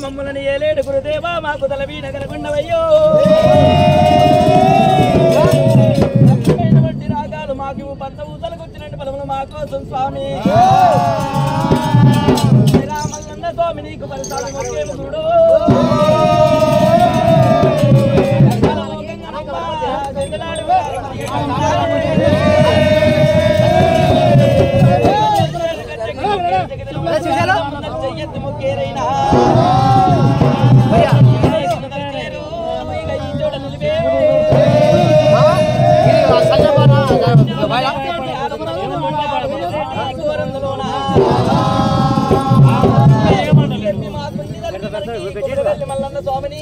మమ్మల్ని ఏలేడు గురుదేవా మాకు తలవీన కనకుండవయ్యో రాగాలు మాకు పంత ఊతలకొచ్చినట్టు బలములు మా కోసం స్వామి రామన్న స్వామి నీకు పరిసారం ఒకేము చూడు చెయ్యద్దు ముఖ్యరైనా మల్లన్న స్వామిని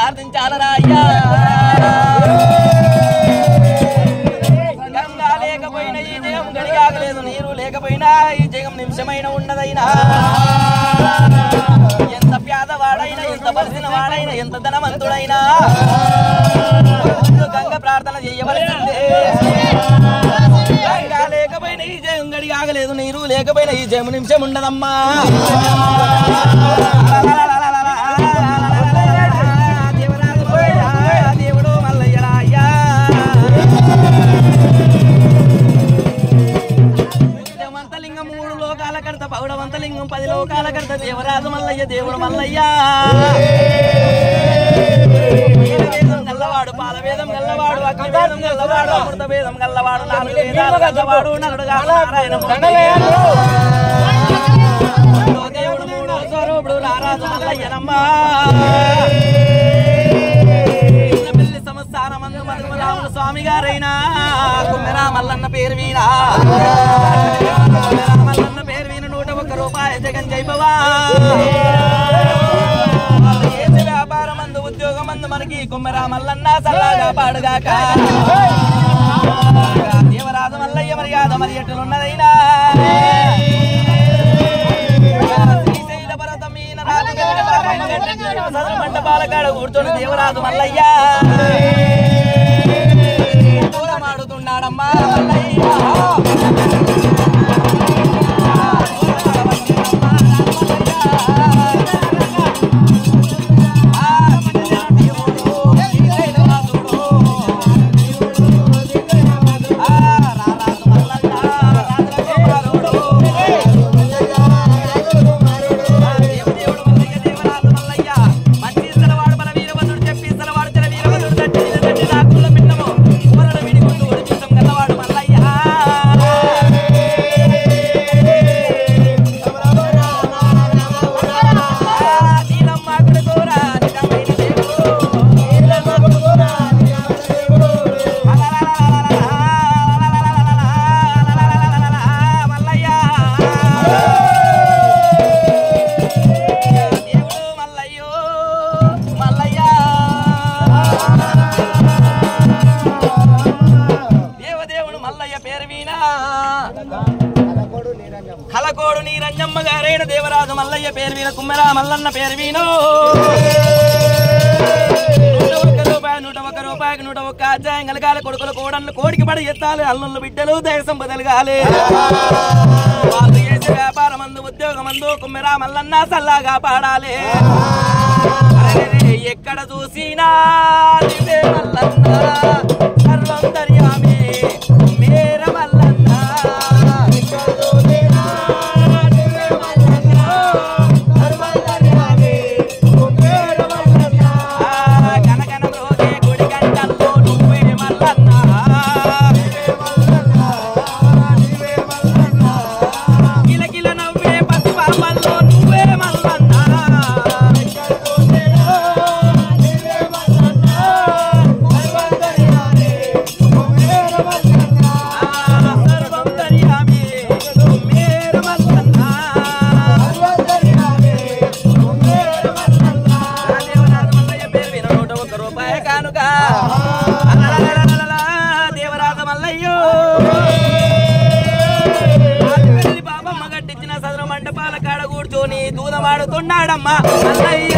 ప్రార్థించాలరా అయ్యా గంగా లేకపోయినా ఈ జయం గడిగాగలేదు నీరు లేకపోయినా ఈ జయం నిమిషమైన ఉన్నదైనా ఎంత పేదవాడైనా ఎంత బలిసిన వాడైనా ఎంత ధనవంతుడైనా గంగ ప్రార్థన చేయవలసిందే గంగా లేకపోయినా ఈ జయం గడిగాగలేదు నీరు లేకపోయినా ఈ జయం నిమిషం ఉండదమ్మా దేవుడు మల్లయ్యరా అయ్యా దేవంతలింగం 3 లోకాల కర్త పౌడవంతలింగం 10 లోకాల కర్త దేవరాజు మల్లయ్య దేవుడు మల్లయ్య వేదం గల్లవాడు పాలవేదం గల్లవాడు అగ్నివేదం గల్లవాడు అమృత వేదం గల్లవాడు 4 వేదాలు గల్లవాడు నరుడుగా నారాయణ దేవుడు 3వ స్వరూపుడు నారాజు మల్లయ్యనమ్మా సంస్థానమందు మధుమరాముల స్వామి గారైనా కుమ్మెరా మల్లన్న పేరు వీనా మల్లన్న పేరు వీణ 101 రూపాయలు జగన్ జైబవా ఏది వ్యాపారమందు ఉద్యోగమందు మనకి కుమ్మెరా మల్లన్న సల్లాగా పాడుగాక దేవరాజు మల్లయ్య మర్యాద మరి ఎట్లున్నదైనా శ్రీశైల పర్వతమీన మండపాల కాడ కూర్చొని దేవరాజు మల్లయ్య మాడుతున్నాడమ్మా మల్లయ్య కలకోడు నీరంజమ్మ గారైన దేవరాజు మల్లయ్య పేరు వీణ కుమ్మెరా మల్లన్న పేరు వీణు 101 రూపాయకి 101 అధ్యాయం కలగాలి కొడుకుల కోడళ్ళు కోడికి పడి ఎత్తాలి అల్లుళ్ళు బిడ్డలు దేశం బదలగాలి వాళ్ళు చేసే వ్యాపారమందు ఉద్యోగమందు కుమ్మెరా మల్లన్న సల్లాగా పాడాలి ఎక్కడ చూసినా మల్లన్న సర్వంతర్యామి మేర మల్లన్న దేవరాజు మల్లయ్యో బాబమ్మ గట్టించిన సదరు మండపాల కాడ కూర్చొని దూదమాడుతున్నాడమ్మా మల్లయ్య